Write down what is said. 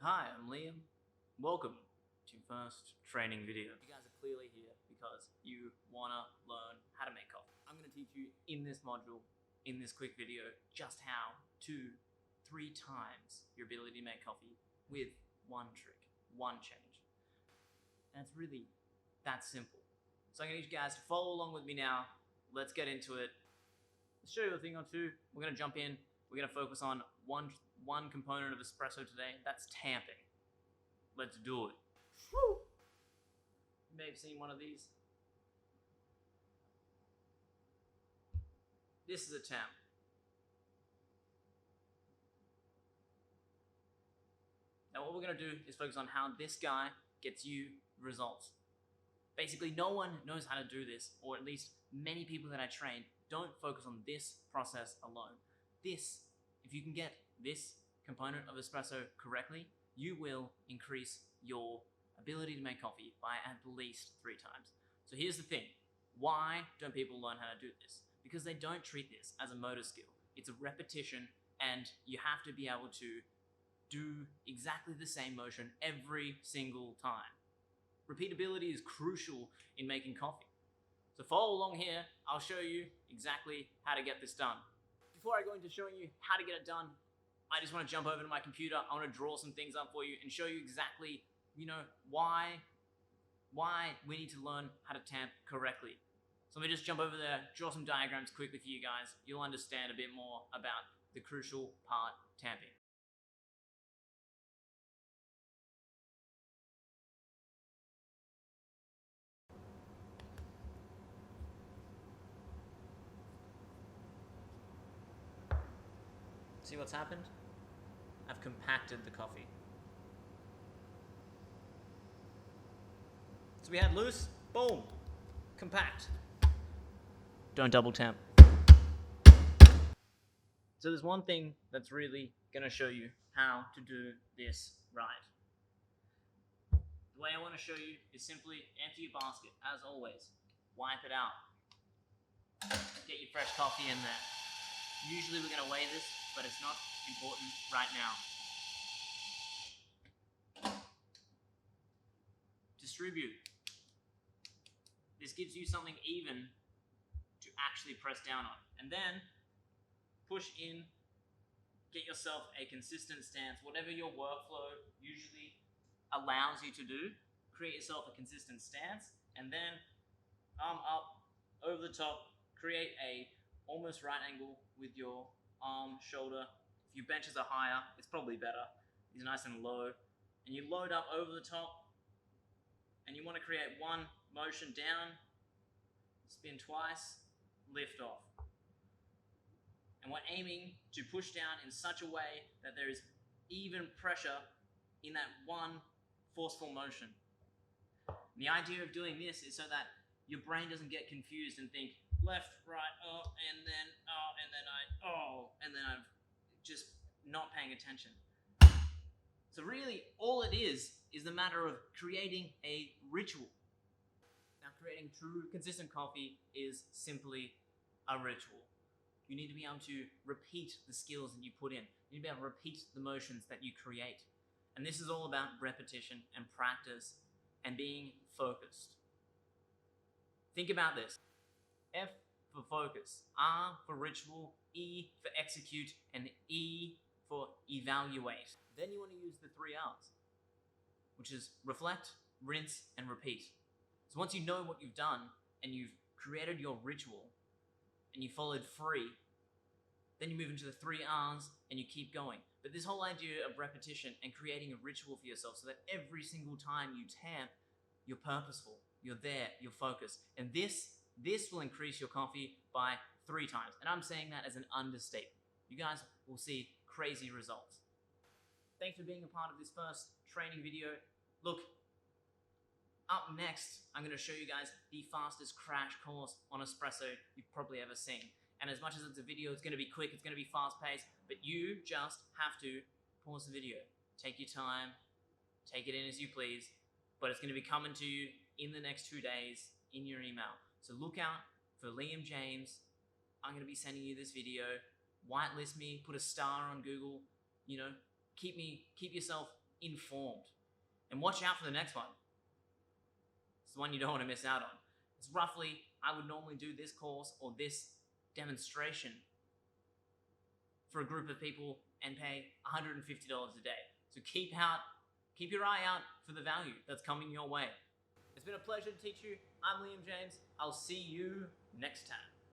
Hi, I'm Liam. Welcome to first training video. You guys are clearly here because you wanna learn how to make coffee. I'm gonna teach you in this module, in this quick video, just how to 3 times your ability to make coffee with one trick, one change. And it's really that simple. So I'm gonna need you guys to follow along with me now. Let's get into it. Let's show you a thing or two. We're gonna jump in. We're gonna focus on one component of espresso today. That's tamping. Let's do it. Woo! You may have seen one of these. This is a tamp. Now what we're gonna do is focus on how this guy gets you results. Basically, no one knows how to do this, or at least many people that I train don't focus on this process alone. This, if you can get this component of espresso correctly, you will increase your ability to make coffee by at least 3 times. So here's the thing. Why don't people learn how to do this? Because they don't treat this as a motor skill. It's a repetition, and you have to be able to do exactly the same motion every single time. Repeatability is crucial in making coffee. So follow along here. I'll show you exactly how to get this done. Before I go into showing you how to get it done, I just want to jump over to my computer. I want to draw some things up for you and show you exactly, why we need to learn how to tamp correctly. So let me just jump over there, draw some diagrams quickly for you guys. You'll understand a bit more about the crucial part, tamping. See what's happened? I've compacted the coffee. So we had loose, boom, compact. Don't double tamp. So there's one thing that's really gonna show you how to do this right. The way I want to show you is simply empty your basket, as always. Wipe it out. Get your fresh coffee in there. Usually we're gonna weigh this, but it's not important right now. Distribute. This gives you something even to actually press down on. And then push in, get yourself a consistent stance. Whatever your workflow usually allows you to do, create yourself a consistent stance, and then arm up, over the top, create a almost right angle with your arm, shoulder. If your benches are higher, it's probably better. These are nice and low. And you load up over the top, and you want to create one motion down, spin twice, lift off. And we're aiming to push down in such a way that there is even pressure in that one forceful motion. And the idea of doing this is so that your brain doesn't get confused and think left, right, oh, and then I'm just not paying attention. So really, all it is the matter of creating a ritual. Now, creating true, consistent coffee is simply a ritual. You need to be able to repeat the skills that you put in. You need to be able to repeat the motions that you create. And this is all about repetition and practice and being focused. Think about this. F for focus, R for ritual, E for execute, and E for evaluate. Then you want to use the 3 R's, which is reflect, rinse, and repeat. So once you know what you've done and you've created your ritual and you followed free, then you move into the 3 R's and you keep going. But this whole idea of repetition and creating a ritual for yourself so that every single time you tamp, you're purposeful, you're there, you're focused. And this will increase your coffee by 3 times. And I'm saying that as an understatement. You guys will see crazy results. Thanks for being a part of this first training video. Look, up next, I'm going to show you guys the fastest crash course on espresso you've probably ever seen. And as much as it's a video, it's going to be quick, it's going to be fast-paced, but you just have to pause the video. Take your time, take it in as you please, but it's going to be coming to you in the next 2 days in your email. So look out for Liam James. I'm going to be sending you this video. Whitelist me, put a star on Google, keep yourself informed. And watch out for the next one. It's the one you don't want to miss out on. It's roughly, I would normally do this course or this demonstration for a group of people and pay $150 a day. So keep your eye out for the value that's coming your way. It's been a pleasure to teach you. I'm Liam James. I'll see you next time.